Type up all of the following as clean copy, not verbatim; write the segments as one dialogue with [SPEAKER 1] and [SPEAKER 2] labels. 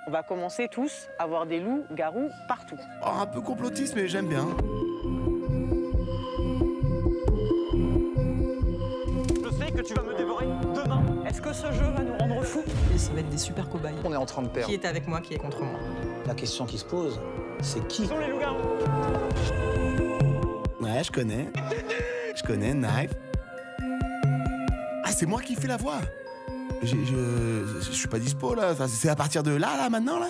[SPEAKER 1] On va commencer tous à voir des loups-garous partout.
[SPEAKER 2] Oh, un peu complotiste, mais j'aime bien.
[SPEAKER 1] Je sais que tu vas me dévorer demain. Est-ce que ce jeu va nous rendre fous?
[SPEAKER 3] Et ça va être des super cobayes.
[SPEAKER 4] On est en train de perdre.
[SPEAKER 3] Qui est avec moi, qui est contre moi?
[SPEAKER 4] La question qui se pose, c'est qui?
[SPEAKER 1] Qui sont les loups-garous?
[SPEAKER 2] Ouais, je connais. Je connais, Knife. Ah, c'est moi qui fais la voix. Je suis pas dispo, là. Enfin, c'est à partir de là, maintenant, là.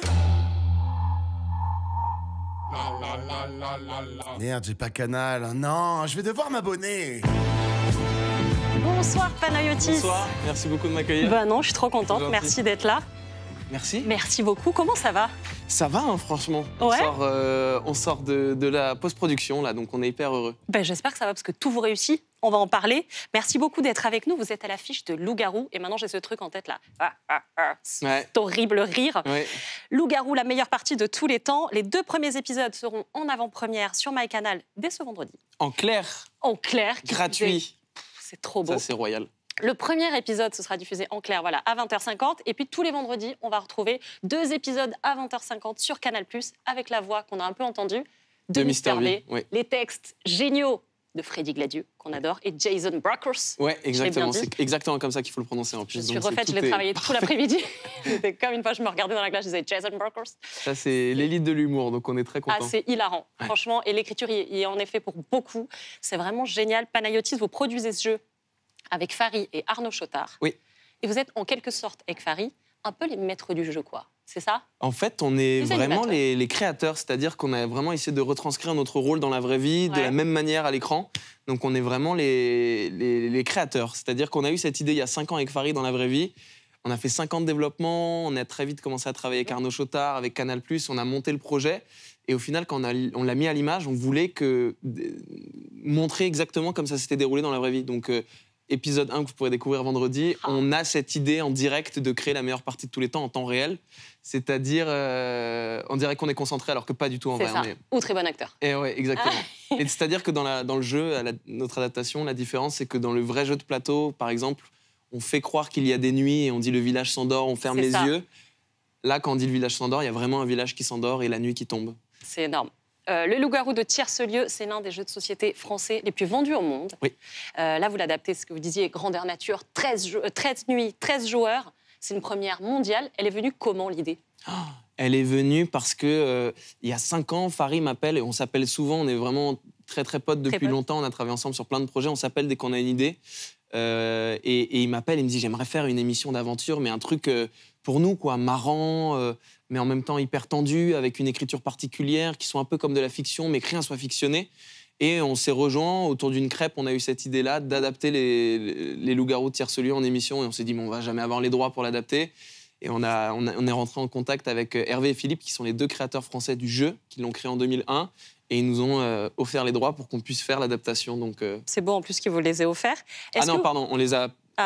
[SPEAKER 2] Merde, j'ai pas Canal. Non, je vais devoir m'abonner.
[SPEAKER 5] Bonsoir Panayotis.
[SPEAKER 6] Bonsoir, merci beaucoup de m'accueillir.
[SPEAKER 5] Bah non, je suis trop contente, merci d'être là.
[SPEAKER 6] Merci.
[SPEAKER 5] Merci beaucoup, comment ça va?
[SPEAKER 6] Ça va, hein, franchement.
[SPEAKER 5] Ouais.
[SPEAKER 6] On sort de la post-production, là, donc on est hyper heureux.
[SPEAKER 5] Ben, j'espère que ça va parce que tout vous réussit, on va en parler. Merci beaucoup d'être avec nous, vous êtes à l'affiche de Loup-garou et maintenant j'ai ce truc en tête là. Cet horrible rire.
[SPEAKER 6] Ouais.
[SPEAKER 5] Loup-garou, la meilleure partie de tous les temps. Les 2 premiers épisodes seront en avant-première sur MyCanal dès ce vendredi.
[SPEAKER 6] En clair,
[SPEAKER 5] En clair.
[SPEAKER 6] gratuit.
[SPEAKER 5] C'est trop beau.
[SPEAKER 6] Ça, c'est royal.
[SPEAKER 5] Le premier épisode, ce sera diffusé en clair, voilà, à 20h50. Et puis tous les vendredis, on va retrouver 2 épisodes à 20h50 sur Canal+, avec la voix qu'on a un peu entendue de Mister V,
[SPEAKER 6] oui.
[SPEAKER 5] les textes géniaux de Freddy Gladieux, qu'on adore, et Jason Brockers.
[SPEAKER 6] Ouais, exactement.
[SPEAKER 5] Je l'ai bien dit.
[SPEAKER 6] C'est exactement comme ça qu'il faut le prononcer en plus.
[SPEAKER 5] Je suis
[SPEAKER 6] donc
[SPEAKER 5] refaite, je l'ai travaillé tout l'après-midi. C'était comme une fois, je me regardais dans la glace, je disais Jason Brockers.
[SPEAKER 6] Ça, c'est l'élite de l'humour, donc on est très contents.
[SPEAKER 5] Ah, c'est hilarant, franchement. Et l'écriture y est en effet pour beaucoup. C'est vraiment génial. Panayotis, vous produisez ce jeu avec Fary et Arnaud Chotard.
[SPEAKER 6] Oui.
[SPEAKER 5] Et vous êtes en quelque sorte, avec Fary, un peu les maîtres du jeu, quoi. C'est ça?
[SPEAKER 6] En fait, on est
[SPEAKER 5] Les
[SPEAKER 6] vraiment
[SPEAKER 5] animateurs.
[SPEAKER 6] les créateurs, c'est-à-dire qu'on a vraiment essayé de retranscrire notre rôle dans la vraie vie de
[SPEAKER 5] Ouais.
[SPEAKER 6] la même manière à l'écran. Donc on est vraiment les créateurs. C'est-à-dire qu'on a eu cette idée il y a 5 ans avec Fary dans la vraie vie. On a fait 5 ans de développement, on a très vite commencé à travailler avec Arnaud Chotard, avec Canal+, on a monté le projet. Et au final, quand on l'a mis à l'image, on voulait montrer exactement comme ça s'était déroulé dans la vraie vie. Donc épisode 1 que vous pourrez découvrir vendredi, on a cette idée en direct de créer la meilleure partie de tous les temps en temps réel. C'est-à-dire, on dirait qu'on est concentré alors que pas du tout en
[SPEAKER 5] C'est
[SPEAKER 6] vrai.
[SPEAKER 5] ça. Ou très bon acteur.
[SPEAKER 6] Et ouais, exactement. Et c'est-à-dire que dans le jeu, notre adaptation, la différence, c'est que dans le vrai jeu de plateau, par exemple, on fait croire qu'il y a des nuits et on dit le village s'endort, on ferme
[SPEAKER 5] C'est
[SPEAKER 6] les
[SPEAKER 5] ça.
[SPEAKER 6] yeux. Là, quand on dit le village s'endort, il y a vraiment un village qui s'endort et la nuit qui tombe.
[SPEAKER 5] C'est énorme. Le Loup-garou de Tierce-Lieu, c'est l'un des jeux de société français les plus vendus au monde.
[SPEAKER 6] Oui.
[SPEAKER 5] Là, vous l'adaptez, ce que vous disiez, grandeur nature, 13 nuits, 13 joueurs. C'est une première mondiale. Elle est venue comment, l'idée?
[SPEAKER 6] Elle est venue parce que il y a 5 ans, Fary m'appelle et on s'appelle souvent. On est vraiment très très potes depuis
[SPEAKER 5] potes.
[SPEAKER 6] longtemps. On a travaillé ensemble sur plein de projets. On s'appelle dès qu'on a une idée. Et il m'appelle, il me dit j'aimerais faire une émission d'aventure, mais un truc pour nous quoi, marrant, mais en même temps hyper tendu, avec une écriture particulière, qui sont un peu comme de la fiction, mais que rien soit fictionné. Et on s'est rejoints autour d'une crêpe. On a eu cette idée-là d'adapter les loups-garous de Tierce-Lieu en émission. Et on s'est dit, bon, on va jamais avoir les droits pour l'adapter. Et on est rentré en contact avec Hervé et Philippe, qui sont les 2 créateurs français du jeu, qui l'ont créé en 2001. Et ils nous ont offert les droits pour qu'on puisse faire l'adaptation. Donc,
[SPEAKER 5] C'est beau en plus qu'ils vous les aient offerts.
[SPEAKER 6] Ah non, pardon, on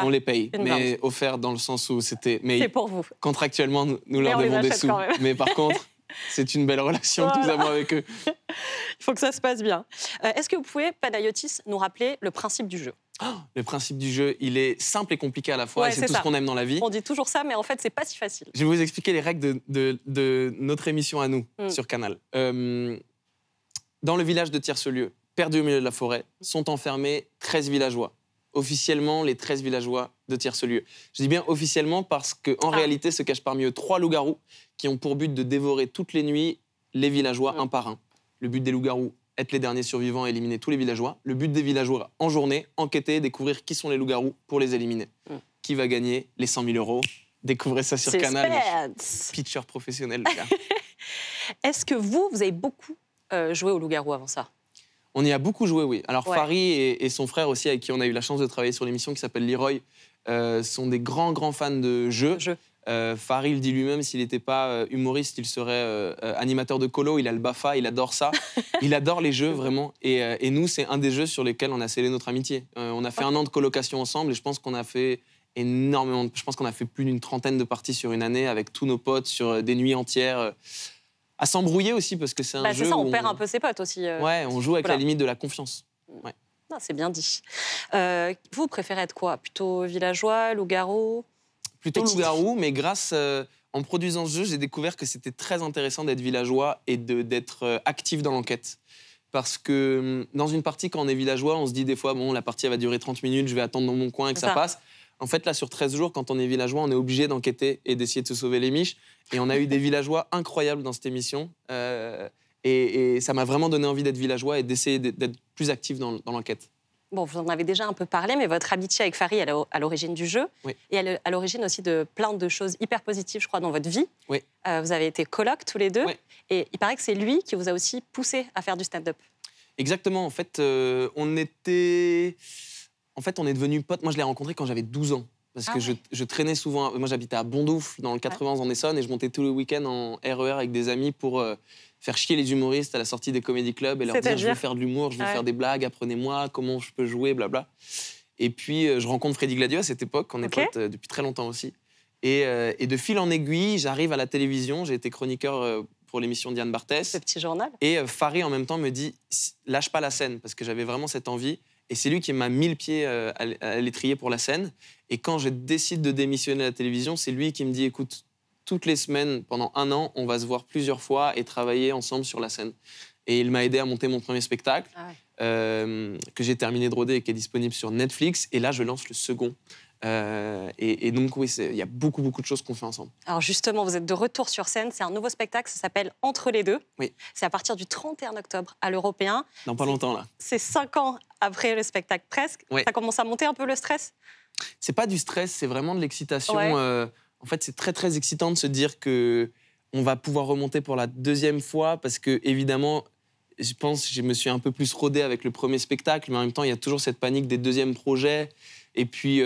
[SPEAKER 6] les paye.
[SPEAKER 5] une
[SPEAKER 6] Mais offert dans le sens où c'était...
[SPEAKER 5] C'est
[SPEAKER 6] Mais
[SPEAKER 5] pour vous.
[SPEAKER 6] contractuellement, nous
[SPEAKER 5] Mais
[SPEAKER 6] leur
[SPEAKER 5] on les
[SPEAKER 6] devons des
[SPEAKER 5] achète
[SPEAKER 6] sous.
[SPEAKER 5] quand même.
[SPEAKER 6] Mais par contre, c'est une belle relation que nous
[SPEAKER 5] Voilà.
[SPEAKER 6] avons avec eux.
[SPEAKER 5] Il faut que ça se passe bien. Est-ce que vous pouvez, Panayotis, nous rappeler le principe du jeu?
[SPEAKER 6] Le principe du jeu, il est simple et compliqué à la fois.
[SPEAKER 5] Ouais,
[SPEAKER 6] et c'est
[SPEAKER 5] c'est
[SPEAKER 6] tout
[SPEAKER 5] ça.
[SPEAKER 6] ce qu'on aime dans la vie.
[SPEAKER 5] On dit toujours ça, mais en fait, c'est pas si facile.
[SPEAKER 6] Je vais vous expliquer les règles de notre émission à nous, sur Canal. Dans le village de Tierce-Lieu, perdu au milieu de la forêt, sont enfermés 13 villageois. Officiellement, les 13 villageois de Tierce-Lieu. Je dis bien officiellement parce qu'en réalité, se cachent parmi eux 3 loups-garous qui ont pour but de dévorer toutes les nuits les villageois un par un. Le but des loups-garous, être les derniers survivants et éliminer tous les villageois. Le but des villageois, en journée, enquêter, découvrir qui sont les loups-garous pour les éliminer. Qui va gagner les 100 000 €? Découvrez ça sur Canal.
[SPEAKER 5] Suspense.
[SPEAKER 6] Pitcher professionnel, les gars.
[SPEAKER 5] Est-ce que vous avez beaucoup joué au loup-garou avant ça?
[SPEAKER 6] On y a beaucoup joué, oui. Alors
[SPEAKER 5] Ouais.
[SPEAKER 6] Fary et son frère aussi, avec qui on a eu la chance de travailler sur l'émission, qui s'appelle Leroy, sont des grands fans de jeux. Fary le dit lui-même, s'il n'était pas humoriste, il serait animateur de colo. Il a le BAFA, il adore ça. Il adore les jeux, vraiment. Et nous, c'est un des jeux sur lesquels on a scellé notre amitié. On a fait 1 an de colocation ensemble et je pense qu'on a fait énormément. Je pense qu'on a fait plus d'une 30aine de parties sur une année avec tous nos potes sur des nuits entières. À s'embrouiller aussi, parce que c'est un jeu
[SPEAKER 5] C'est ça,
[SPEAKER 6] où
[SPEAKER 5] on perd un peu ses potes aussi.
[SPEAKER 6] Ouais, on joue avec
[SPEAKER 5] Voilà.
[SPEAKER 6] la limite de la confiance. Ouais.
[SPEAKER 5] Ah, c'est bien dit. Vous préférez être quoi? Plutôt villageois, loup-garou?
[SPEAKER 6] Plutôt
[SPEAKER 5] Petit.
[SPEAKER 6] loup-garou, mais grâce en produisant ce jeu, j'ai découvert que c'était très intéressant d'être villageois et d'être actif dans l'enquête. Parce que dans une partie, quand on est villageois, on se dit des fois, bon, la partie elle va durer 30 minutes, je vais attendre dans mon coin et que ça passe. En fait, là, sur 13 jours, quand on est villageois, on est obligé d'enquêter et d'essayer de se sauver les miches. Et on a eu des villageois incroyables dans cette émission. Et ça m'a vraiment donné envie d'être villageois et d'essayer d'être plus actif dans l'enquête.
[SPEAKER 5] Bon, vous en avez déjà un peu parlé, mais votre amitié avec Farid, elle est à l'origine du jeu.
[SPEAKER 6] Oui.
[SPEAKER 5] Et elle est à l'origine aussi de plein de choses hyper positives, je crois, dans votre vie.
[SPEAKER 6] Oui.
[SPEAKER 5] Vous avez été colocs tous les deux.
[SPEAKER 6] Oui.
[SPEAKER 5] Et il paraît que c'est lui qui vous a aussi poussé à faire du stand-up.
[SPEAKER 6] Exactement. En fait, on est devenus potes. Moi, je l'ai rencontré quand j'avais 12 ans. Parce que je traînais souvent. Moi, j'habitais à Bondoufle, dans le 91 en Essonne, et je montais tous les week-ends en RER avec des amis pour faire chier les humoristes à la sortie des comédie clubs et leur dire je veux faire de l'humour, je veux faire des blagues, apprenez-moi comment je peux jouer, blabla. Et puis, je rencontre Freddy Gladio à cette époque, on est potes depuis très longtemps aussi. Et de fil en aiguille, j'arrive à la télévision, j'ai été chroniqueur pour l'émission Diane Barthès.
[SPEAKER 5] Ce petit journal.
[SPEAKER 6] Et Farid, en même temps, me dit lâche pas la scène, parce que j'avais vraiment cette envie. Et c'est lui qui m'a mis le pied à l'étrier pour la scène. Et quand je décide de démissionner à la télévision, c'est lui qui me dit écoute, toutes les semaines, pendant 1 an, on va se voir plusieurs fois et travailler ensemble sur la scène. Et il m'a aidé à monter mon premier spectacle, que j'ai terminé de roder et qui est disponible sur Netflix. Et là, je lance le second. Et donc, oui, il y a beaucoup de choses qu'on fait ensemble.
[SPEAKER 5] Alors justement, vous êtes de retour sur scène. C'est un nouveau spectacle, ça s'appelle Entre les deux.
[SPEAKER 6] Oui.
[SPEAKER 5] C'est à partir du 31 octobre à l'Européen.
[SPEAKER 6] Dans pas longtemps, là.
[SPEAKER 5] C'est 5 ans après le spectacle, presque.
[SPEAKER 6] Oui.
[SPEAKER 5] Ça commence à monter un peu le stress?
[SPEAKER 6] C'est pas du stress, c'est vraiment de l'excitation.
[SPEAKER 5] Ouais.
[SPEAKER 6] En fait, c'est très, très excitant de se dire qu'on va pouvoir remonter pour la 2e fois parce que, évidemment, je pense que je me suis un peu plus rodé avec le premier spectacle, mais en même temps, il y a toujours cette panique des 2e projets. Et puis,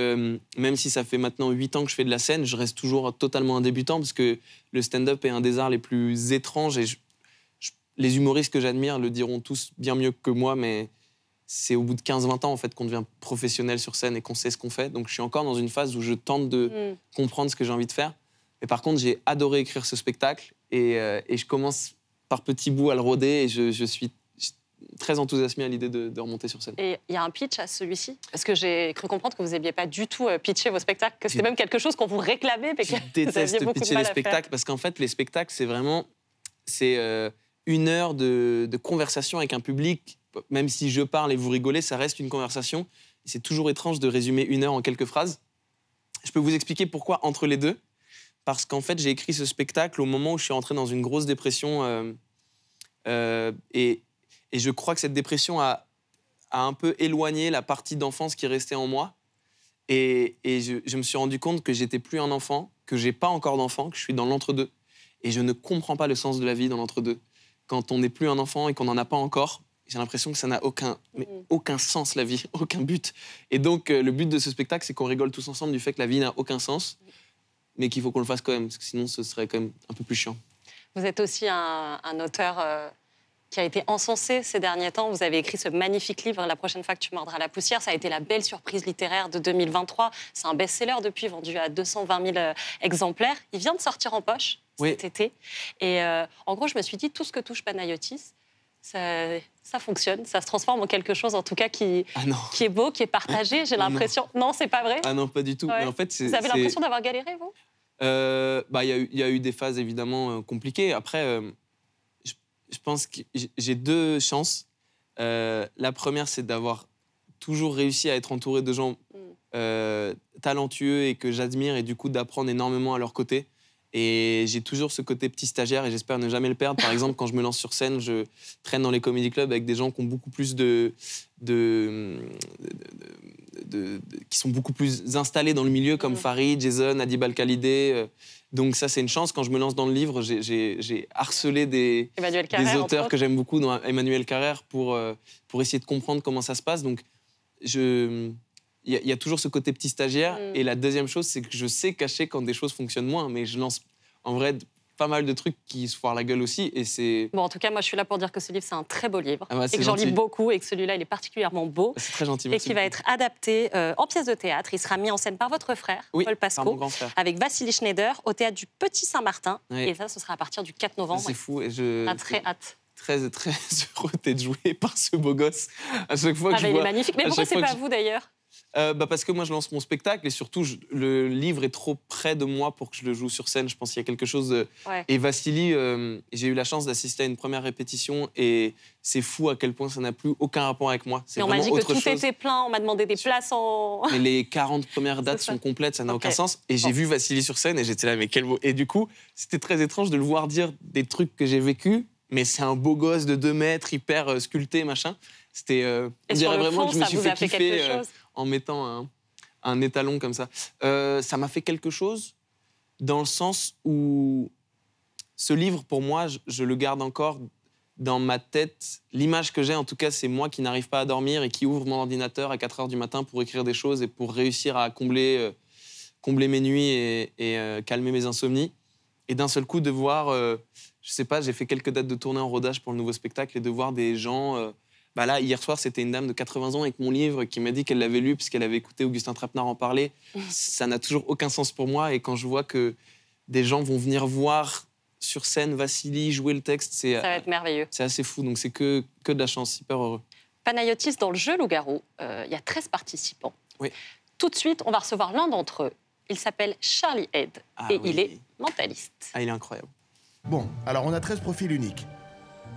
[SPEAKER 6] même si ça fait maintenant 8 ans que je fais de la scène, je reste toujours totalement un débutant parce que le stand-up est un des arts les plus étranges. Et les humoristes que j'admire le diront tous bien mieux que moi, mais c'est au bout de 15-20 ans en fait, qu'on devient professionnel sur scène et qu'on sait ce qu'on fait. Donc, je suis encore dans une phase où je tente de comprendre ce que j'ai envie de faire. Mais par contre, j'ai adoré écrire ce spectacle et je commence par petits bouts à le roder et je suis très enthousiasmé à l'idée de remonter sur scène.
[SPEAKER 5] Et il y a un pitch à celui-ci? Parce que j'ai cru comprendre que vous n'aviez pas du tout pitché vos spectacles, que c'était même quelque chose qu'on vous réclamait, mais que
[SPEAKER 6] je déteste pitcher les spectacles parce qu'en fait, les spectacles, c'est 1 heure de conversation avec un public. Même si je parle et vous rigolez, ça reste une conversation. C'est toujours étrange de résumer 1 heure en quelques phrases. Je peux vous expliquer pourquoi Entre les deux. Parce qu'en fait, j'ai écrit ce spectacle au moment où je suis entré dans une grosse dépression. Et je crois que cette dépression a un peu éloigné la partie d'enfance qui restait en moi. Et je me suis rendu compte que j'étais plus un enfant, que j'ai pas encore d'enfant, que je suis dans l'entre-deux. Et je ne comprends pas le sens de la vie dans l'entre-deux. Quand on n'est plus un enfant et qu'on n'en a pas encore, j'ai l'impression que ça n'a aucun sens, la vie, aucun but. Et donc, le but de ce spectacle, c'est qu'on rigole tous ensemble du fait que la vie n'a aucun sens, mais qu'il faut qu'on le fasse quand même, parce que sinon, ce serait quand même un peu plus chiant.
[SPEAKER 5] Vous êtes aussi un auteur qui a été encensé ces derniers temps. Vous avez écrit ce magnifique livre, La prochaine fois que tu mordras la poussière. Ça a été la belle surprise littéraire de 2023. C'est un best-seller depuis, vendu à 220 000 exemplaires. Il vient de sortir en poche cet été. Et en gros, je me suis dit, tout ce que touche Panayotis, ça fonctionne, ça se transforme en quelque chose, en tout cas, qui est beau, qui est partagé. J'ai l'impression... Non, c'est pas vrai?
[SPEAKER 6] Ah non, pas du tout.
[SPEAKER 5] Ouais.
[SPEAKER 6] Mais en fait,
[SPEAKER 5] vous avez l'impression d'avoir galéré, vous?
[SPEAKER 6] Il y a eu des phases, évidemment, compliquées. Après, je pense que j'ai 2 chances. La première, c'est d'avoir toujours réussi à être entouré de gens talentueux et que j'admire, et du coup, d'apprendre énormément à leur côté. Et j'ai toujours ce côté petit stagiaire et j'espère ne jamais le perdre. Par exemple, quand je me lance sur scène, je traîne dans les comédie clubs avec des gens qui ont beaucoup plus qui sont beaucoup plus installés dans le milieu, comme Farid, Jason, Adib Al-Khalidé. Donc ça, c'est une chance. Quand je me lance dans le livre, j'ai harcelé des auteurs que j'aime beaucoup, dont Emmanuel Carrère, pour essayer de comprendre comment ça se passe. Donc, il y a toujours ce côté petit stagiaire. Et la deuxième chose, c'est que je sais cacher quand des choses fonctionnent moins. Mais je lance en vrai pas mal de trucs qui se foirent la gueule aussi. Et c'est...
[SPEAKER 5] Bon, en tout cas, moi, je suis là pour dire que ce livre, c'est un très beau livre.
[SPEAKER 6] Et
[SPEAKER 5] que j'en lis beaucoup et que celui-là, il est particulièrement beau.
[SPEAKER 6] C'est très gentil,
[SPEAKER 5] merci. Et qui va être adapté en pièce de théâtre. Il sera mis en scène par votre frère, Paul Pasco,
[SPEAKER 6] par mon grand frère,
[SPEAKER 5] avec Vassili Schneider, au théâtre du Petit Saint-Martin. Et ça, ce sera à partir du 4 novembre.
[SPEAKER 6] C'est fou. Et
[SPEAKER 5] on a très hâte.
[SPEAKER 6] Très, très heureux d'être joué par ce beau gosse. À chaque fois que je vois...
[SPEAKER 5] Il est magnifique. Mais pourquoi c'est pas vous, d'ailleurs?
[SPEAKER 6] Parce que moi, je lance mon spectacle et surtout, le livre est trop près de moi pour que je le joue sur scène. Je pense qu'il y a quelque chose... Et Vassili, j'ai eu la chance d'assister à une première répétition et c'est fou à quel point ça n'a plus aucun rapport avec moi.
[SPEAKER 5] Et on m'a dit que tout était plein, on m'a demandé des places en...
[SPEAKER 6] Mais les 40 premières dates sont complètes, ça n'a aucun sens. Et j'ai vu Vassili sur scène et j'étais là, mais quel beau... Et du coup, c'était très étrange de le voir dire des trucs que j'ai vécus, mais c'est un beau gosse de 2 mètres, hyper sculpté, machin. C'était...
[SPEAKER 5] on dirait vraiment que je me suis fait kiffer
[SPEAKER 6] en mettant un étalon comme ça. Ça m'a fait quelque chose dans le sens où ce livre, pour moi, je le garde encore dans ma tête. L'image que j'ai, en tout cas, c'est moi qui n'arrive pas à dormir et qui ouvre mon ordinateur à 4 h du matin pour écrire des choses et pour réussir à combler mes nuits et calmer mes insomnies. Et d'un seul coup, de voir, je sais pas, j'ai fait quelques dates de tournée en rodage pour le nouveau spectacle et de voir des gens... là, hier soir, c'était une dame de 80 ans avec mon livre qui m'a dit qu'elle l'avait lu puisqu'elle avait écouté Augustin Trapenard en parler. Ça n'a toujours aucun sens pour moi. Et quand je vois que des gens vont venir voir sur scène Vassili jouer le texte, ça
[SPEAKER 5] va être merveilleux.
[SPEAKER 6] C'est assez fou. Donc c'est que de la chance, hyper heureux.
[SPEAKER 5] Panayotis, dans le jeu Loup-garou, il y a 13 participants.
[SPEAKER 6] Oui.
[SPEAKER 5] Tout de suite, on va recevoir l'un d'entre eux. Il s'appelle Charlie Head il est mentaliste.
[SPEAKER 6] Ah, il est incroyable.
[SPEAKER 2] Bon, alors on a 13 profils uniques.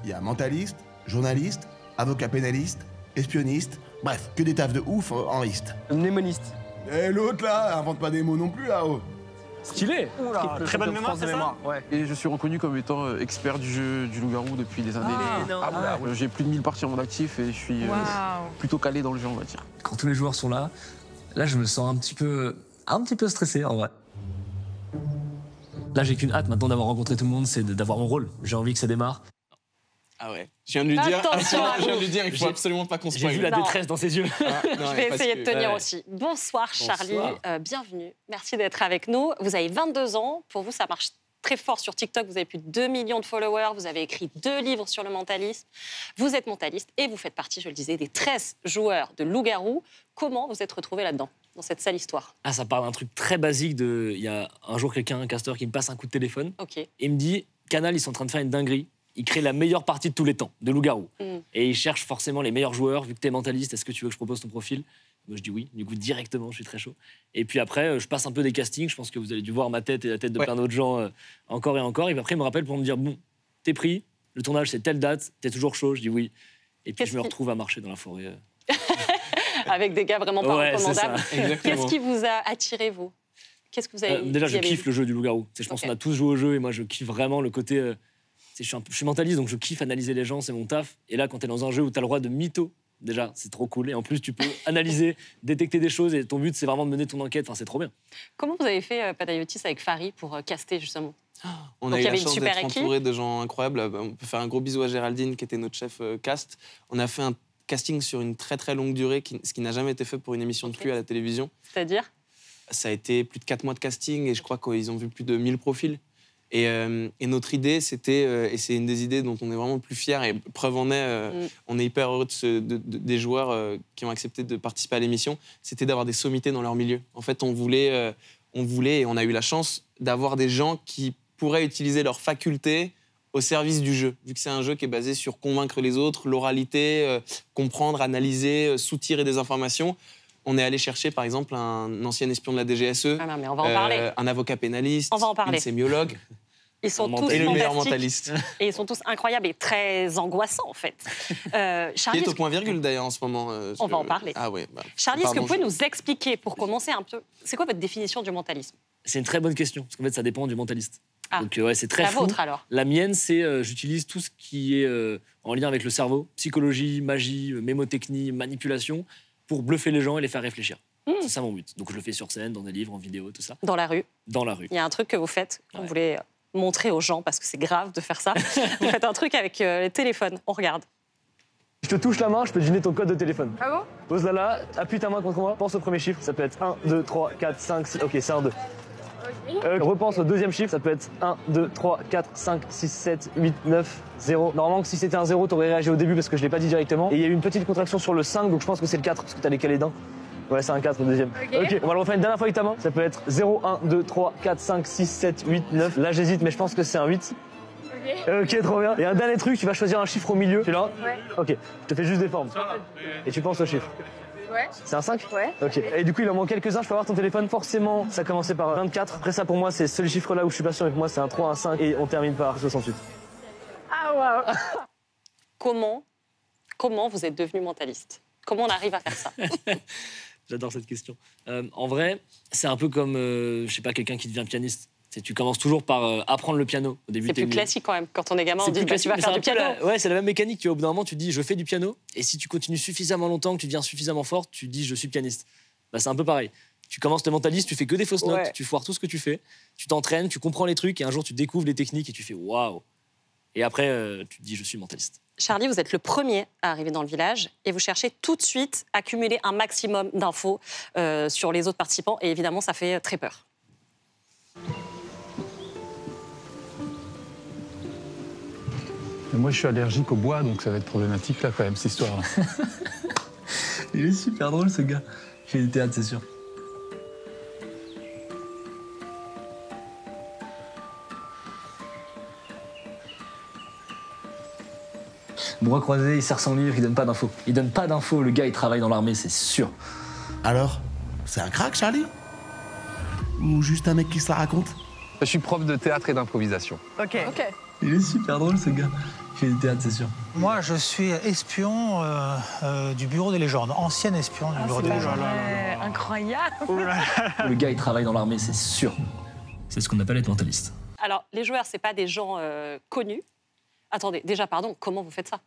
[SPEAKER 2] Il y a mentaliste, journaliste, avocat pénaliste, espionniste, bref, que des tafs de ouf en liste.
[SPEAKER 7] Mnémoniste.
[SPEAKER 2] Et l'autre là, invente pas des mots non plus là-haut.
[SPEAKER 7] Stylé.
[SPEAKER 1] Très bonne mémoire, c'est ça?
[SPEAKER 7] Ouais.
[SPEAKER 8] Et je suis reconnu comme étant expert du jeu du loup-garou depuis des années. J'ai plus de 1000 parties en mon actif et je suis plutôt calé dans le jeu, on va dire.
[SPEAKER 9] Quand tous les joueurs sont là, je me sens un petit peu stressé en vrai. Là, j'ai qu'une hâte maintenant d'avoir rencontré tout le monde, c'est d'avoir mon rôle. J'ai envie que ça démarre.
[SPEAKER 6] Ah ouais. Je viens de lui dire, il faut absolument pas qu'on se spoil.
[SPEAKER 9] J'ai vu la détresse dans ses yeux.
[SPEAKER 5] Je vais essayer de tenir aussi. Bonsoir Charlie, bienvenue. Merci d'être avec nous. Vous avez 22 ans. Pour vous, ça marche très fort sur TikTok. Vous avez plus de 2 millions de followers. Vous avez écrit 2 livres sur le mentalisme. Vous êtes mentaliste et vous faites partie, je le disais, des 13 joueurs de Loup-garou. Comment vous êtes retrouvé là-dedans, dans cette sale histoire?
[SPEAKER 9] Ça parle d'un truc très basique. Il y a un jour un casteur qui me passe un coup de téléphone et il me dit « Canal, ils sont en train de faire une dinguerie. Il crée la meilleure partie de tous les temps, de Loup-garou. Et il cherche forcément les meilleurs joueurs. Vu que tu es mentaliste, est-ce que tu veux que je propose ton profil ?» Moi, je dis oui. Du coup, directement, je suis très chaud. Et puis après, je passe un peu des castings. Je pense que vous avez dû voir ma tête et la tête de plein d'autres gens encore et encore. Et puis après, il me rappelle pour me dire, bon, t'es pris, le tournage, c'est telle date, t'es toujours chaud. Je dis oui. Et puis je me retrouve à marcher dans la forêt.
[SPEAKER 5] Avec des gars vraiment pas recommandables.
[SPEAKER 6] Qu'est-ce
[SPEAKER 5] qui vous a attiré, vous? Qu'est-ce que vous avez
[SPEAKER 9] déjà, je kiffe le jeu du loup-garou. Je pense qu'on a tous joué au jeu et moi, je kiffe vraiment le côté... Je suis mentaliste, donc je kiffe analyser les gens, c'est mon taf. Et là, quand t'es dans un jeu où t'as le droit de mytho, déjà, c'est trop cool. Et en plus, tu peux analyser, détecter des choses et ton but, c'est vraiment de mener ton enquête. Enfin, c'est trop bien.
[SPEAKER 5] Comment vous avez fait, Panayotis, avec Farid pour caster, justement?
[SPEAKER 6] On a eu la chance d'être entouré de gens incroyables. On peut faire un gros bisou à Géraldine, qui était notre chef cast. On a fait un casting sur une très, très longue durée, ce qui n'a jamais été fait pour une émission de flux à la télévision.
[SPEAKER 5] C'est-à-dire? Ça
[SPEAKER 6] a été plus de 4 mois de casting et je crois qu'ils ont vu plus de 1000 profils. Et notre idée, c'était, et c'est une des idées dont on est vraiment le plus fiers, et preuve en est, on est hyper heureux des joueurs qui ont accepté de participer à l'émission, c'était d'avoir des sommités dans leur milieu. En fait, on voulait, et on a eu la chance d'avoir des gens qui pourraient utiliser leurs facultés au service du jeu, vu que c'est un jeu qui est basé sur convaincre les autres, l'oralité, comprendre, analyser, soutirer des informations. On est allé chercher, par exemple, un ancien espion de la DGSE,
[SPEAKER 5] mais on va en parler.
[SPEAKER 6] Un avocat pénaliste, une sémiologue.
[SPEAKER 5] Ils sont tous
[SPEAKER 6] et le meilleur mentaliste.
[SPEAKER 5] Et ils sont tous incroyables et très angoissants, en fait.
[SPEAKER 6] Charlie, qui est au point virgule, d'ailleurs, en ce moment.
[SPEAKER 5] On va en parler.
[SPEAKER 6] Ah ouais,
[SPEAKER 5] Charlie, est-ce que vous pouvez nous expliquer, pour commencer un peu, c'est quoi votre définition du mentalisme?
[SPEAKER 9] C'est une très bonne question, parce qu'en fait, ça dépend du mentaliste. Donc, c'est très flou.
[SPEAKER 5] La vôtre, alors? La
[SPEAKER 9] mienne, c'est j'utilise tout ce qui est en lien avec le cerveau, psychologie, magie, mémotechnie, manipulation, pour bluffer les gens et les faire réfléchir. C'est ça mon but. Donc je le fais sur scène, dans des livres, en vidéo, tout ça.
[SPEAKER 5] Dans la rue?
[SPEAKER 9] Dans la rue.
[SPEAKER 5] Il y a un truc que vous faites, qu'on voulait montrer aux gens, parce que c'est grave de faire ça. Vous faites un truc avec les téléphones. On regarde.
[SPEAKER 9] Je te touche la main, je peux deviner ton code de téléphone.
[SPEAKER 10] Ah bon?
[SPEAKER 9] Pose-la là, appuie ta main contre moi, pense au premier chiffre. Ça peut être 1, 2, 3, 4, 5, 6... Ok, c'est un 2. Repense au deuxième chiffre, ça peut être 1, 2, 3, 4, 5, 6, 7, 8, 9, 0. Normalement, si c'était un 0, t'aurais réagi au début parce que je l'ai pas dit directement. Et il y a eu une petite contraction sur le 5, donc je pense que c'est le 4 parce que t'as décalé d'un. Ouais, c'est un 4 au deuxième. Ok, on va le refaire une dernière fois avec ta main. Ça peut être 0, 1, 2, 3, 4, 5, 6, 7, 8, 9. Là, j'hésite, mais je pense que c'est un 8. Ok, trop bien. Et un dernier truc, tu vas choisir un chiffre au milieu. Tu es là?
[SPEAKER 10] Ouais.
[SPEAKER 9] Ok, je te fais juste des formes. Et tu penses au chiffre.
[SPEAKER 7] Ouais.
[SPEAKER 9] C'est un 5?
[SPEAKER 7] Ouais.
[SPEAKER 9] Ok. Et du coup, il en manque quelques-uns. Je peux avoir ton téléphone? Forcément, ça commençait par 24. Après ça, pour moi, c'est ce chiffre-là où je suis pas sûr. Et pour moi, c'est un 3, un 5. Et on termine par 68.
[SPEAKER 7] Ah, waouh.
[SPEAKER 5] Comment vous êtes devenu mentaliste? Comment on arrive à faire ça?
[SPEAKER 9] J'adore cette question. En vrai, c'est un peu comme, je sais pas, quelqu'un qui devient pianiste. Tu commences toujours par apprendre le piano au début.
[SPEAKER 5] C'est plus classique quand même. Quand on est gamin, on dit tu vas faire du piano.
[SPEAKER 9] Ouais, c'est la même mécanique. Au bout d'un moment, tu dis je fais du piano. Et si tu continues suffisamment longtemps, que tu deviens suffisamment fort, tu dis je suis pianiste. Bah, c'est un peu pareil. Tu commences te mentaliste, tu fais que des fausses notes, tu foires tout ce que tu fais, tu t'entraînes, tu comprends les trucs et un jour tu découvres les techniques et tu fais waouh. Et après, tu te dis je suis mentaliste.
[SPEAKER 5] Charlie, vous êtes le premier à arriver dans le village et vous cherchez tout de suite à cumuler un maximum d'infos sur les autres participants. Et évidemment, ça fait très peur.
[SPEAKER 10] Moi, je suis allergique au bois, donc ça va être problématique, là, quand même, cette histoire.
[SPEAKER 11] Il est super drôle, ce gars. Il fait du théâtre, c'est sûr. Bras croisés, il serre son livre, il donne pas d'infos. Il donne pas d'infos, le gars, il travaille dans l'armée, c'est sûr.
[SPEAKER 2] Alors, c'est un crack, Charlie? Ou juste un mec qui se la raconte?
[SPEAKER 8] Je suis prof de théâtre et d'improvisation.
[SPEAKER 7] Ok.
[SPEAKER 11] Il est super drôle, ce gars. Il fait du théâtre, c'est sûr.
[SPEAKER 12] Moi, je suis espion du Bureau des légendes, ancien espion du Bureau des légendes.
[SPEAKER 7] Incroyable.
[SPEAKER 11] Le gars, il travaille dans l'armée, c'est sûr. C'est ce qu'on appelle être mentaliste.
[SPEAKER 5] Alors, les joueurs, c'est pas des gens connus. Attendez, déjà, pardon, comment vous faites ça?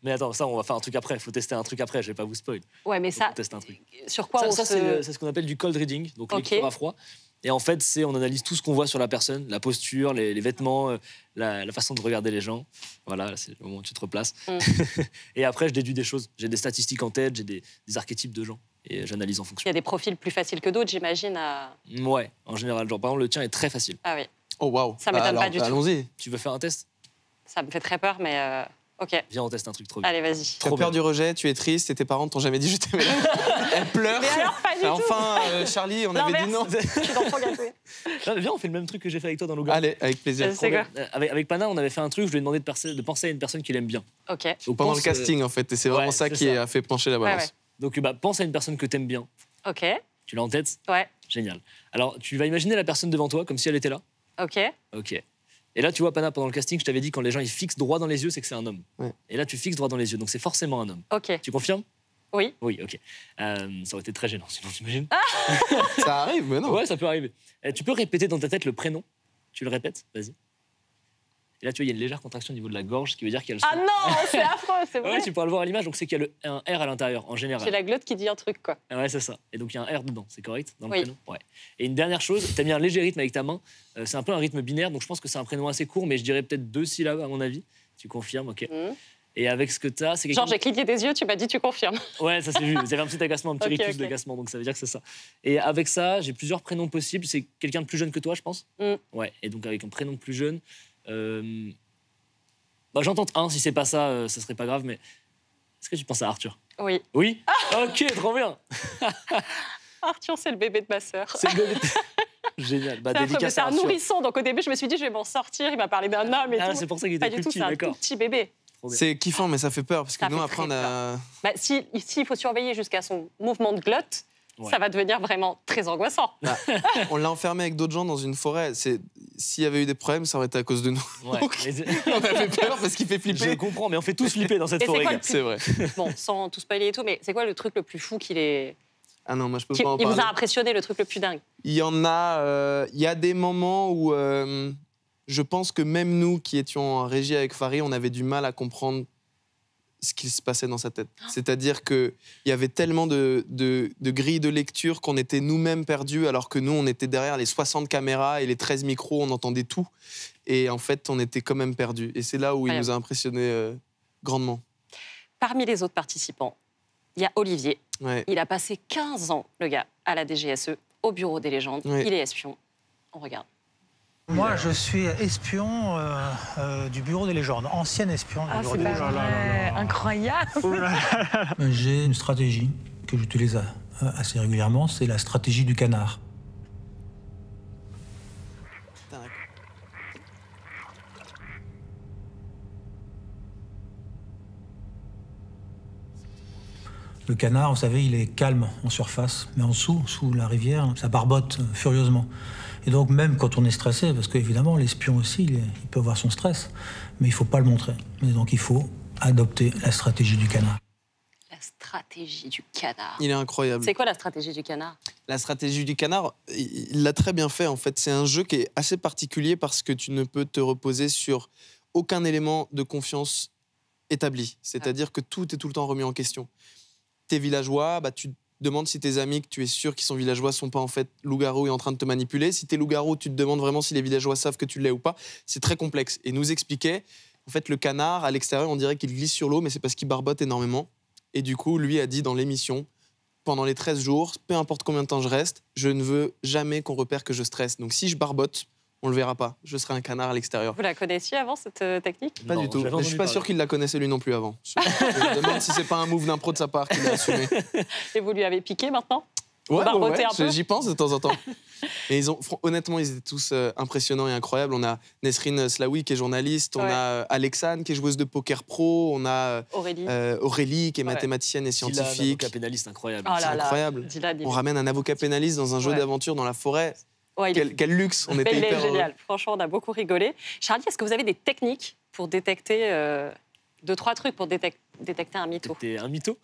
[SPEAKER 9] Mais attends, ça, on va faire un truc après. Il faut tester un truc après, je vais pas vous spoil.
[SPEAKER 5] Ouais, mais ça,
[SPEAKER 9] tester un truc.
[SPEAKER 5] Sur quoi
[SPEAKER 9] Ça, c'est ce qu'on appelle du cold reading, donc lecture à froid. Et en fait, on analyse tout ce qu'on voit sur la personne, la posture, les vêtements, la façon de regarder les gens. Voilà, c'est le moment où tu te replaces. Et après, je déduis des choses. J'ai des statistiques en tête, j'ai des archétypes de gens. Et j'analyse en fonction.
[SPEAKER 5] Il y a des profils plus faciles que d'autres, j'imagine.
[SPEAKER 9] Ouais, en général. Genre, par exemple, le tien est très facile.
[SPEAKER 5] Ah oui.
[SPEAKER 6] Oh, waouh.
[SPEAKER 5] Ça m'étonne pas du tout.
[SPEAKER 6] Allons-y.
[SPEAKER 9] Tu veux faire un test?
[SPEAKER 5] Ça me fait très peur, mais ok.
[SPEAKER 9] Viens, on teste un truc trop bien.
[SPEAKER 5] Allez, vas-y.
[SPEAKER 6] Tu as peur du rejet, tu es triste et tes parents t'ont jamais dit je t'aimais. Elle pleure.
[SPEAKER 5] Mais alors, pas du tout.
[SPEAKER 6] Enfin, Charlie, on avait dit non.
[SPEAKER 5] Je suis d'enfant gâté.
[SPEAKER 9] Viens, on fait le même truc que j'ai fait avec toi dans Louga.
[SPEAKER 6] Allez, avec plaisir.
[SPEAKER 5] C'est quoi?
[SPEAKER 9] Avec Pana, on avait fait un truc, je lui ai demandé de penser à une personne qu'il aime bien.
[SPEAKER 5] Ok.
[SPEAKER 9] Donc,
[SPEAKER 6] pendant le casting, en fait. Et c'est vraiment ça qui a fait pencher la balance.
[SPEAKER 5] Ouais.
[SPEAKER 9] Donc, pense à une personne que t'aimes bien.
[SPEAKER 5] Ok.
[SPEAKER 9] Tu l'as en tête?
[SPEAKER 5] Ouais.
[SPEAKER 9] Génial. Alors, tu vas imaginer la personne devant toi comme si elle était là.
[SPEAKER 5] Ok.
[SPEAKER 9] Ok. Et là, tu vois, Pana, pendant le casting, je t'avais dit quand les gens ils fixent droit dans les yeux, c'est que c'est un homme.
[SPEAKER 6] Ouais.
[SPEAKER 9] Et là, tu fixes droit dans les yeux, donc c'est forcément un homme.
[SPEAKER 5] Ok.
[SPEAKER 9] Tu confirmes?
[SPEAKER 5] Oui.
[SPEAKER 9] Oui, ok. Ça aurait été très gênant, sinon, t'imagines?
[SPEAKER 6] Ça arrive, mais non.
[SPEAKER 9] Ouais, ça peut arriver. Tu peux répéter dans ta tête le prénom? Tu le répètes? Vas-y. Et là, tu vois, il y a une légère contraction au niveau de la gorge, ce qui veut dire qu'il y a le son.
[SPEAKER 5] Ah non, c'est affreux, c'est vrai.
[SPEAKER 9] Ouais, tu pourras le voir à l'image, donc c'est qu'il y a un R à l'intérieur, en général.
[SPEAKER 5] C'est la glotte qui dit un truc, quoi.
[SPEAKER 9] Ouais, c'est ça. Et donc, il y a un R dedans, c'est correct dans le
[SPEAKER 5] Oui.
[SPEAKER 9] prénom? Ouais. Et une dernière chose, tu as mis un léger rythme avec ta main. C'est un peu un rythme binaire, donc je pense que c'est un prénom assez court, mais je dirais peut-être 2 syllabes, à mon avis. Tu confirmes, ok. Et avec ce que tu as, c'est
[SPEAKER 5] Genre, j'ai cligné des yeux, tu m'as dit tu confirmes.
[SPEAKER 9] Ouais, ça c'est vu. Vous avez un petit agacement, un petit rictus d'agacement, donc ça veut dire que c'est ça. Et avec ça, j'ai plusieurs prénoms possibles. C'est quelqu'un de plus jeune que toi, je pense. Ouais, et donc avec un prénom de plus jeune. Bah, j'en tente un, si c'est pas ça, ça serait pas grave, mais est-ce que tu penses à Arthur?
[SPEAKER 5] Oui.
[SPEAKER 9] Oui. Ok, trop bien.
[SPEAKER 5] Arthur, c'est le bébé de ma sœur.
[SPEAKER 9] C'est le bébé de... Génial. Bah,
[SPEAKER 5] c'est un nourrisson, donc au début, je me suis dit, je vais m'en sortir. Il m'a parlé d'un homme et tout.
[SPEAKER 9] C'est pour ça qu'il était
[SPEAKER 5] pas du tout, c'est un tout petit bébé.
[SPEAKER 6] C'est kiffant, mais ça fait peur, parce que nous, après, on a...
[SPEAKER 5] Bah, s'il faut surveiller jusqu'à son mouvement de glotte, ça va devenir vraiment très angoissant.
[SPEAKER 6] Bah, on l'a enfermé avec d'autres gens dans une forêt. S'il y avait eu des problèmes, ça aurait été à cause de nous.
[SPEAKER 9] Ouais.
[SPEAKER 6] Donc, on a fait peur parce qu'il fait flipper.
[SPEAKER 9] Je comprends, mais on fait tous flipper dans cette
[SPEAKER 5] Et
[SPEAKER 9] forêt.
[SPEAKER 6] C'est vrai.
[SPEAKER 5] Bon, sans tout spoiler et tout, mais c'est quoi le truc le plus fou qu'il est...
[SPEAKER 6] Ah non, moi je peux pas en
[SPEAKER 5] Il
[SPEAKER 6] parler.
[SPEAKER 5] vous a impressionné, le truc le plus dingue?
[SPEAKER 6] Il y en a... Il y a des moments où je pense que même nous qui étions en régie avec Farid, on avait du mal à comprendre ce qui se passait dans sa tête. C'est-à-dire qu'il y avait tellement de grilles de lecture qu'on était nous-mêmes perdus, alors que nous, on était derrière les 60 caméras et les 13 micros, on entendait tout. Et en fait, on était quand même perdus. Et c'est là où il nous a impressionnés grandement.
[SPEAKER 5] Parmi les autres participants, il y a Olivier.
[SPEAKER 6] Ouais.
[SPEAKER 5] Il a passé 15 ans, le gars, à la DGSE, au Bureau des légendes.
[SPEAKER 6] Ouais.
[SPEAKER 5] Il est espion. On regarde.
[SPEAKER 12] Moi, je suis espion du Bureau des légendes, ancien espion du Bureau des légendes.
[SPEAKER 7] Incroyable.
[SPEAKER 13] J'ai une stratégie que j'utilise assez régulièrement, c'est la stratégie du canard. Le canard, vous savez, il est calme en surface, mais en dessous, sous la rivière, ça barbote furieusement. Et donc même quand on est stressé, parce qu'évidemment l'espion aussi, il peut avoir son stress, mais il ne faut pas le montrer. Et donc il faut adopter la stratégie du canard.
[SPEAKER 5] La stratégie du canard.
[SPEAKER 6] Il est incroyable.
[SPEAKER 5] C'est quoi la stratégie du canard?
[SPEAKER 6] La stratégie du canard, il l'a très bien fait en fait. C'est un jeu qui est assez particulier parce que tu ne peux te reposer sur aucun élément de confiance établi. C'est-à-dire que tout est tout le temps remis en question. Tes villageois, tu te demandes si tes amis que tu es sûr qu'ils sont villageois sont pas en fait loup-garou et en train de te manipuler. Si t'es loup-garou, tu te demandes vraiment si les villageois savent que tu l'es ou pas. C'est très complexe. Et nous expliquait, en fait, le canard, à l'extérieur, on dirait qu'il glisse sur l'eau, mais c'est parce qu'il barbote énormément. Et du coup, lui a dit dans l'émission, pendant les 13 jours, peu importe combien de temps je reste, je ne veux jamais qu'on repère que je stresse. Donc si je barbote, on le verra pas. Je serai un canard à l'extérieur.
[SPEAKER 5] Vous la connaissiez avant, cette technique?
[SPEAKER 6] Pas du tout. Mais je suis pas sûr qu'il la connaissait lui non plus avant. Je me demande si c'est pas un move d'impro de sa part qu'il a assumé.
[SPEAKER 5] Et vous lui avez piqué maintenant?
[SPEAKER 6] Ouais,
[SPEAKER 5] un peu.
[SPEAKER 6] j'y pense de temps en temps. Et honnêtement, ils étaient tous impressionnants et incroyables. On a Nesrine Slaoui qui est journaliste, on a Alexane qui est joueuse de poker pro, on a Aurélie qui est mathématicienne et scientifique.
[SPEAKER 9] Avocat pénaliste incroyable.
[SPEAKER 6] C'est incroyable. On ramène un avocat pénaliste dans un jeu d'aventure dans la forêt. Quel luxe. On était hyper
[SPEAKER 5] génial. Franchement, on a beaucoup rigolé. Charlie, est-ce que vous avez des techniques pour détecter 2-3 trucs pour détecter un mytho?
[SPEAKER 9] Un mytho,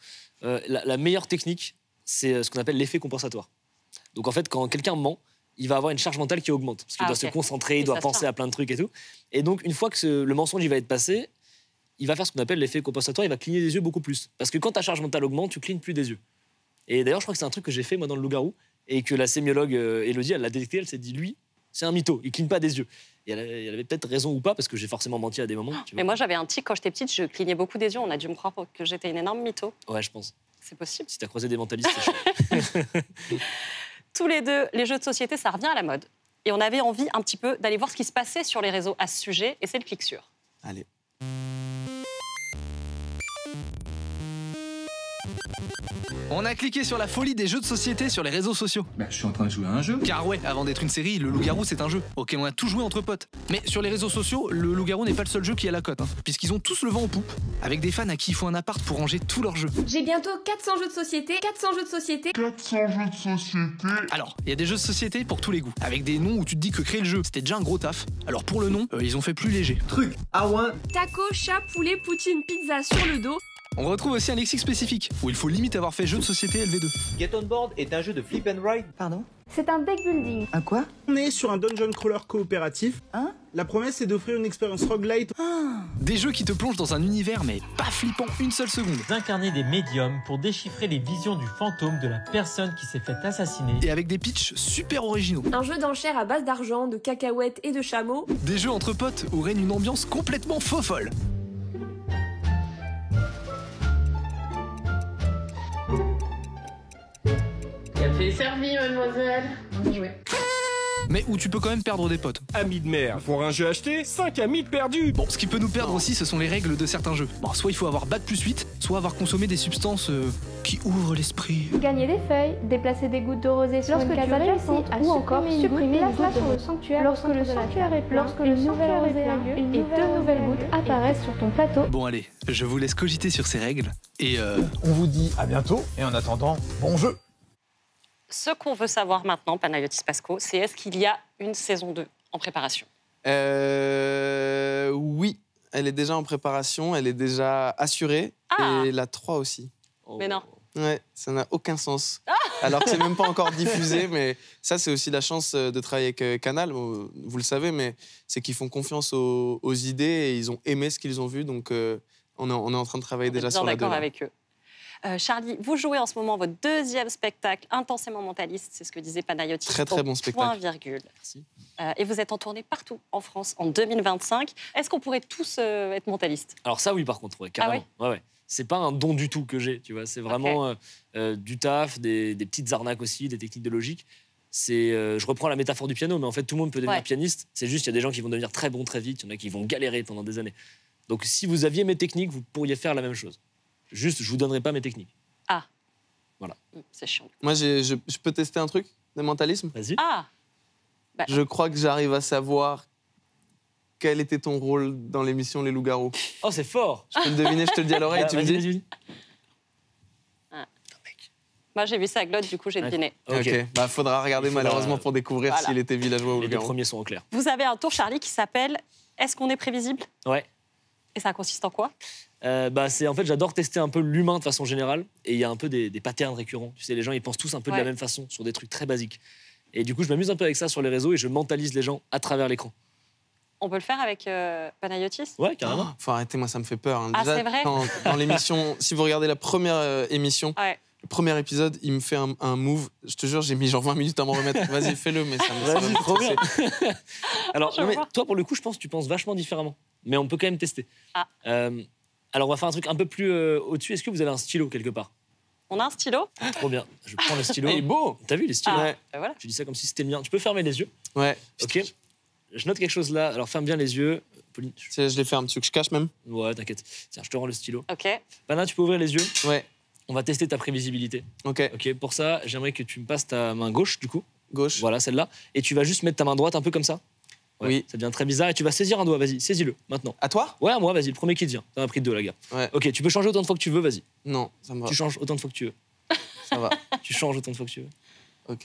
[SPEAKER 9] la meilleure technique, c'est ce qu'on appelle l'effet compensatoire. Donc en fait, quand quelqu'un ment, il va avoir une charge mentale qui augmente. Parce qu'il doit se concentrer, il doit penser à plein de trucs et tout. Et donc, une fois que le mensonge il va être passé, il va faire ce qu'on appelle l'effet compensatoire, il va cligner des yeux beaucoup plus. Parce que quand ta charge mentale augmente, tu clignes plus des yeux. Et d'ailleurs, je crois que c'est un truc que j'ai fait moi dans le loup-garou, et que la sémiologue Élodie, elle l'a détecté, elle s'est dit, lui, c'est un mytho, il cligne pas des yeux. Et elle avait peut-être raison ou pas, parce que j'ai forcément menti à des moments. Tu vois.
[SPEAKER 5] Mais moi, j'avais un tic, quand j'étais petite, je clignais beaucoup des yeux. On a dû me croire que j'étais une énorme mytho.
[SPEAKER 9] Ouais, je pense.
[SPEAKER 5] C'est possible.
[SPEAKER 9] Si t'as croisé des mentalistes, c'est chaud.
[SPEAKER 5] Tous les deux, les jeux de société, ça revient à la mode. Et on avait envie un petit peu d'aller voir ce qui se passait sur les réseaux à ce sujet, et c'est le clic sûr.
[SPEAKER 6] Allez.
[SPEAKER 14] On a cliqué sur la folie des jeux de société sur les réseaux sociaux.
[SPEAKER 11] Bah, je suis en train de jouer à un jeu.
[SPEAKER 14] Car ouais, avant d'être une série, le loup-garou c'est un jeu auquel on a tous joué entre potes. Mais sur les réseaux sociaux, le loup-garou n'est pas le seul jeu qui a la cote, puisqu'ils ont tous le vent en poupe, avec des fans à qui il faut un appart pour ranger tous leurs jeux.
[SPEAKER 15] J'ai bientôt 400 jeux de société, 400 jeux de société.
[SPEAKER 14] 400 jeux de société. Alors, il y a des jeux de société pour tous les goûts, avec des noms où tu te dis que créer le jeu, c'était déjà un gros taf. Alors pour le nom, ils ont fait plus léger.
[SPEAKER 15] Truc, taco, chat, poulet, poutine, pizza sur le dos.
[SPEAKER 14] On retrouve aussi un lexique spécifique, où il faut limite avoir fait jeu de société LV2.
[SPEAKER 16] Get on Board est un jeu de flip and ride.
[SPEAKER 17] Pardon?
[SPEAKER 15] C'est un deck building.
[SPEAKER 17] Un quoi?
[SPEAKER 16] On est sur un dungeon crawler coopératif.
[SPEAKER 17] Hein?
[SPEAKER 16] La promesse est d'offrir une expérience roguelite.
[SPEAKER 14] Des jeux qui te plongent dans un univers, mais pas flippant une seule seconde.
[SPEAKER 18] Vous incarnez des médiums pour déchiffrer les visions du fantôme de la personne qui s'est fait assassiner.
[SPEAKER 14] Et avec des pitchs super originaux.
[SPEAKER 15] Un jeu d'enchères à base d'argent, de cacahuètes et de chameaux.
[SPEAKER 14] Des jeux entre potes où règne une ambiance complètement faux-folle.
[SPEAKER 7] Café servi, mademoiselle.
[SPEAKER 14] Mais où tu peux quand même perdre des potes.
[SPEAKER 16] Amis de merde. Pour un jeu acheté, 5 amis de perdus.
[SPEAKER 14] Bon, ce qui peut nous perdre aussi, ce sont les règles de certains jeux. Bon, soit il faut avoir bac+8, soit avoir consommé des substances qui ouvrent l'esprit.
[SPEAKER 15] Gagner des feuilles, déplacer des gouttes de rosée sur une case adjacente, ou encore supprimer une goutte sur le sanctuaire. Lorsque le sanctuaire est plein, lorsque le sanctuaire est plein, et 2 nouvelles gouttes apparaissent sur ton plateau.
[SPEAKER 14] Bon allez, je vous laisse cogiter sur ces règles, et
[SPEAKER 16] on vous dit à bientôt, et en attendant, bon jeu.
[SPEAKER 5] Ce qu'on veut savoir maintenant, Panayotis Pasco, c'est est-ce qu'il y a une saison 2 en préparation?
[SPEAKER 6] Oui, elle est déjà en préparation, elle est déjà assurée, et la 3 aussi.
[SPEAKER 5] Mais non.
[SPEAKER 6] Ouais, ça n'a aucun sens. Alors que c'est même pas encore diffusé, mais ça, c'est aussi la chance de travailler avec Canal, vous le savez, mais c'est qu'ils font confiance aux idées et ils ont aimé ce qu'ils ont vu, donc on est en train de travailler déjà sur la 2.
[SPEAKER 5] D'accord avec eux. Charlie, vous jouez en ce moment votre deuxième spectacle, Intensément mentaliste, c'est ce que disait Panayotis.
[SPEAKER 6] Très très bon spectacle.
[SPEAKER 5] Point virgule. Merci. Et vous êtes en tournée partout en France en 2025. Est-ce qu'on pourrait tous être mentalistes?
[SPEAKER 9] Alors ça oui par contre, ouais, carrément.
[SPEAKER 5] Ah ouais
[SPEAKER 9] ouais. C'est pas un don du tout que j'ai, tu vois. C'est vraiment du taf, des petites arnaques aussi, des techniques de logique. Je reprends la métaphore du piano, mais en fait tout le monde peut devenir pianiste. C'est juste il y a des gens qui vont devenir très bons très vite, il y en a qui vont galérer pendant des années. Donc si vous aviez mes techniques, vous pourriez faire la même chose. Juste, je vous donnerai pas mes techniques.
[SPEAKER 5] Ah.
[SPEAKER 9] Voilà.
[SPEAKER 5] C'est chiant.
[SPEAKER 6] Moi, je peux tester un truc de mentalisme?
[SPEAKER 9] Vas-y.
[SPEAKER 5] Ah.
[SPEAKER 6] Je crois que j'arrive à savoir quel était ton rôle dans l'émission Les Loups-Garous.
[SPEAKER 9] Oh, c'est fort.
[SPEAKER 6] Je peux le deviner, je te le dis à l'oreille, tu me dis.
[SPEAKER 5] Moi, j'ai vu ça avec l'autre, du coup, j'ai deviné.
[SPEAKER 6] Ok, bah faudra regarder malheureusement pour découvrir s'il était villageois ou
[SPEAKER 9] Les deux
[SPEAKER 6] loup-garou.
[SPEAKER 9] premiers sont au clair.
[SPEAKER 5] Vous avez un tour, Charlie, qui s'appelle « Est-ce qu'on est prévisible ?»
[SPEAKER 9] Ouais.
[SPEAKER 5] Et ça consiste en quoi?
[SPEAKER 9] C'est en fait, j'adore tester un peu l'humain de façon générale. Et il y a un peu des patterns récurrents. Tu sais, les gens, ils pensent tous un peu de la même façon sur des trucs très basiques. Et du coup, je m'amuse un peu avec ça sur les réseaux et je mentalise les gens à travers l'écran.
[SPEAKER 5] On peut le faire avec Panayotis?
[SPEAKER 9] Ouais, carrément.
[SPEAKER 6] Faut arrêter, moi ça me fait peur. Hein.
[SPEAKER 5] Ah,
[SPEAKER 6] Déjà,
[SPEAKER 5] c'est vrai?
[SPEAKER 6] dans l'émission, si vous regardez la première émission, le premier épisode, il me fait un move. Je te jure, j'ai mis genre 20 minutes à m'en remettre. Vas-y, fais-le, mais ça me
[SPEAKER 9] Vas-y, trop bien. Alors,
[SPEAKER 5] non, mais
[SPEAKER 9] toi, pour le coup, je pense que tu penses vachement différemment. Mais on peut quand même tester. Alors, on va faire un truc un peu plus au-dessus. Est-ce que vous avez un stylo quelque part?
[SPEAKER 5] On a un stylo?
[SPEAKER 9] Trop bien. Je prends le stylo.
[SPEAKER 6] Il est beau.
[SPEAKER 9] T'as vu les stylos?
[SPEAKER 5] Ouais. Voilà.
[SPEAKER 9] Je dis ça comme si c'était le mien. Tu peux fermer les yeux?
[SPEAKER 6] Ouais.
[SPEAKER 9] Ok. Je note quelque chose là. Alors, ferme bien les yeux. Pauline.
[SPEAKER 6] Je les ferme. Tu veux que je cache même?
[SPEAKER 9] Ouais, t'inquiète. Tiens, je te rends le stylo.
[SPEAKER 5] Ok.
[SPEAKER 9] Pana, tu peux ouvrir les yeux?
[SPEAKER 6] Ouais.
[SPEAKER 9] On va tester ta prévisibilité.
[SPEAKER 6] Ok.
[SPEAKER 9] Ok. Pour ça, j'aimerais que tu me passes ta main gauche, du coup.
[SPEAKER 6] Gauche.
[SPEAKER 9] Voilà, celle-là. Et tu vas juste mettre ta main droite un peu comme ça. Ouais,
[SPEAKER 6] oui.
[SPEAKER 9] Ça devient très bizarre. Et tu vas saisir un doigt. Vas-y, saisis-le maintenant.
[SPEAKER 6] À toi?
[SPEAKER 9] Ouais, à moi, vas-y. Le premier qui te vient. T'en as pris deux, la gars.
[SPEAKER 6] Ouais.
[SPEAKER 9] Ok, tu peux changer autant de fois que tu veux, vas-y.
[SPEAKER 6] Non, ça me va.
[SPEAKER 9] Tu changes autant de fois que tu veux.
[SPEAKER 6] Ça va.
[SPEAKER 9] Tu changes autant de fois que tu veux.
[SPEAKER 6] Ok.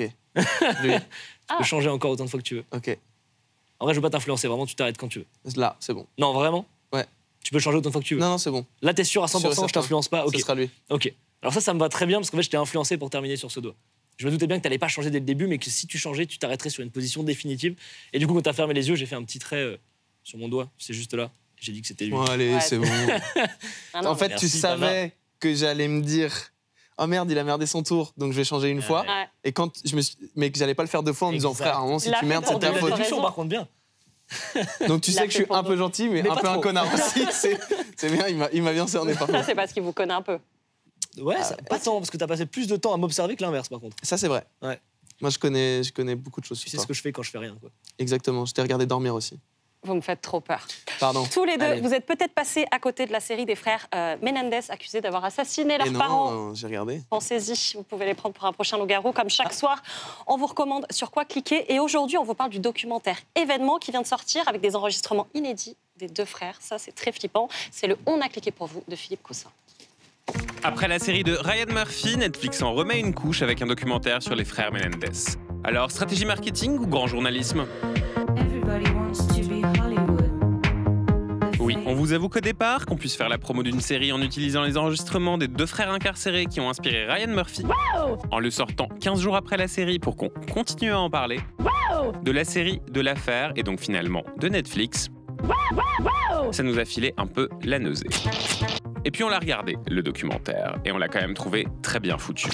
[SPEAKER 9] Lui. Tu peux changer encore autant de fois que tu veux.
[SPEAKER 6] Ok.
[SPEAKER 9] En vrai, je veux pas t'influencer, vraiment, tu t'arrêtes quand tu veux.
[SPEAKER 6] Là, c'est bon.
[SPEAKER 9] Non, vraiment?
[SPEAKER 6] Ouais.
[SPEAKER 9] Tu peux changer autant de fois que tu veux.
[SPEAKER 6] Non, c'est bon.
[SPEAKER 9] Là, t'es sûr à 100%, je t'influence pas? Ok.
[SPEAKER 6] Ce sera lui.
[SPEAKER 9] Ok. Alors ça me va très bien parce qu'en fait, je t'ai influencé pour terminer sur ce doigt. Je me doutais bien que t'allais pas changer dès le début, mais que si tu changeais, tu t'arrêterais sur une position définitive. Et du coup, quand t'as fermé les yeux, j'ai fait un petit trait sur mon doigt. C'est juste là. J'ai dit que c'était lui.
[SPEAKER 6] Bon, allez, c'est bon. En fait,
[SPEAKER 9] Merci,
[SPEAKER 6] tu savais que j'allais me dire... Oh merde, il a merdé son tour, donc je vais changer une fois.
[SPEAKER 5] Ouais.
[SPEAKER 6] Et quand mais que j'allais pas le faire deux fois en me disant frère, à un moment, si tu merdes, c'est ta faute.
[SPEAKER 9] Par contre, bien.
[SPEAKER 6] Donc tu sais que je suis un peu gentil, mais un peu un connard aussi. C'est bien, il m'a bien cerné par
[SPEAKER 5] Ça,
[SPEAKER 6] contre.
[SPEAKER 5] c'est parce qu'il vous connaît un peu.
[SPEAKER 9] Ouais, pas tant, parce que t'as passé plus de temps à m'observer que l'inverse, par contre.
[SPEAKER 6] Ça, c'est vrai.
[SPEAKER 9] Ouais.
[SPEAKER 6] Moi, je connais beaucoup de choses.
[SPEAKER 9] Tu sais ce que je fais quand je fais rien, quoi.
[SPEAKER 6] Exactement. Je t'ai regardé dormir aussi.
[SPEAKER 5] Vous me faites trop peur.
[SPEAKER 6] Pardon.
[SPEAKER 5] Tous les deux,
[SPEAKER 6] Allez.
[SPEAKER 5] vous êtes peut-être passés à côté de la série des frères Menendez, accusés d'avoir assassiné leurs
[SPEAKER 6] Et
[SPEAKER 5] parents.
[SPEAKER 6] non, j'ai regardé.
[SPEAKER 5] Pensez-y, vous pouvez les prendre pour un prochain loup-garou. Comme chaque soir, on vous recommande sur quoi cliquer. Et aujourd'hui, on vous parle du documentaire Événement qui vient de sortir avec des enregistrements inédits des deux frères. Ça, c'est très flippant. C'est le On a cliqué pour vous de Philippe Coussin.
[SPEAKER 17] Après la série de Ryan Murphy, Netflix en remet une couche avec un documentaire sur les frères Menendez. Alors, stratégie marketing ou grand journalisme? Oui, on vous avoue qu'au départ, qu'on puisse faire la promo d'une série en utilisant les enregistrements des deux frères incarcérés qui ont inspiré Ryan Murphy, en le sortant 15 jours après la série pour qu'on continue à en parler, de la série, de l'affaire et donc finalement de Netflix, ça nous a filé un peu la nausée. Et puis on l'a regardé, le documentaire, et on l'a quand même trouvé très bien foutu.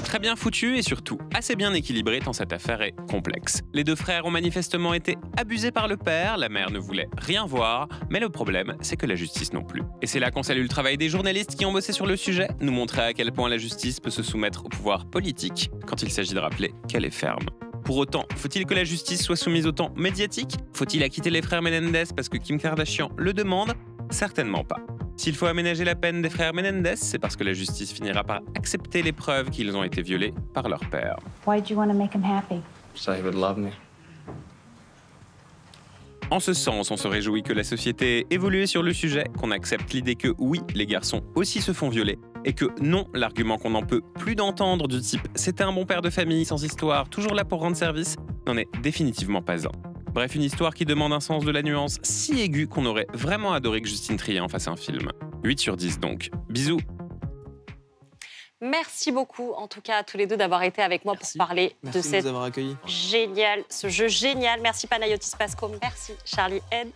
[SPEAKER 17] Très bien foutu et surtout assez bien équilibré tant cette affaire est complexe. Les deux frères ont manifestement été abusés par le père, la mère ne voulait rien voir, mais le problème, c'est que la justice non plus. Et c'est là qu'on salue le travail des journalistes qui ont bossé sur le sujet, nous montrer à quel point la justice peut se soumettre au pouvoir politique quand il s'agit de rappeler qu'elle est ferme. Pour autant, faut-il que la justice soit soumise au temps médiatique? Faut-il acquitter les frères Menendez parce que Kim Kardashian le demande? Certainement pas. S'il faut aménager la peine des frères Menendez, c'est parce que la justice finira par accepter les preuves qu'ils ont été violés par leur père.
[SPEAKER 19] Why do you want to make him happy?
[SPEAKER 4] So he would love me.
[SPEAKER 17] En ce sens, on se réjouit que la société ait évolué sur le sujet, qu'on accepte l'idée que oui, les garçons aussi se font violer, et que non, l'argument qu'on n'en peut plus d'entendre du type « c'était un bon père de famille, sans histoire, toujours là pour rendre service » n'en est définitivement pas un. Bref, une histoire qui demande un sens de la nuance si aigu qu'on aurait vraiment adoré que Justine Triet en fasse un film. 8 sur 10 donc. Bisous.
[SPEAKER 5] Merci beaucoup, en tout cas, à tous les deux d'avoir été avec moi pour parler de
[SPEAKER 6] Merci de nous avoir accueillis.
[SPEAKER 5] ce jeu génial. Merci Panayotis Pasco, merci Charlie Head.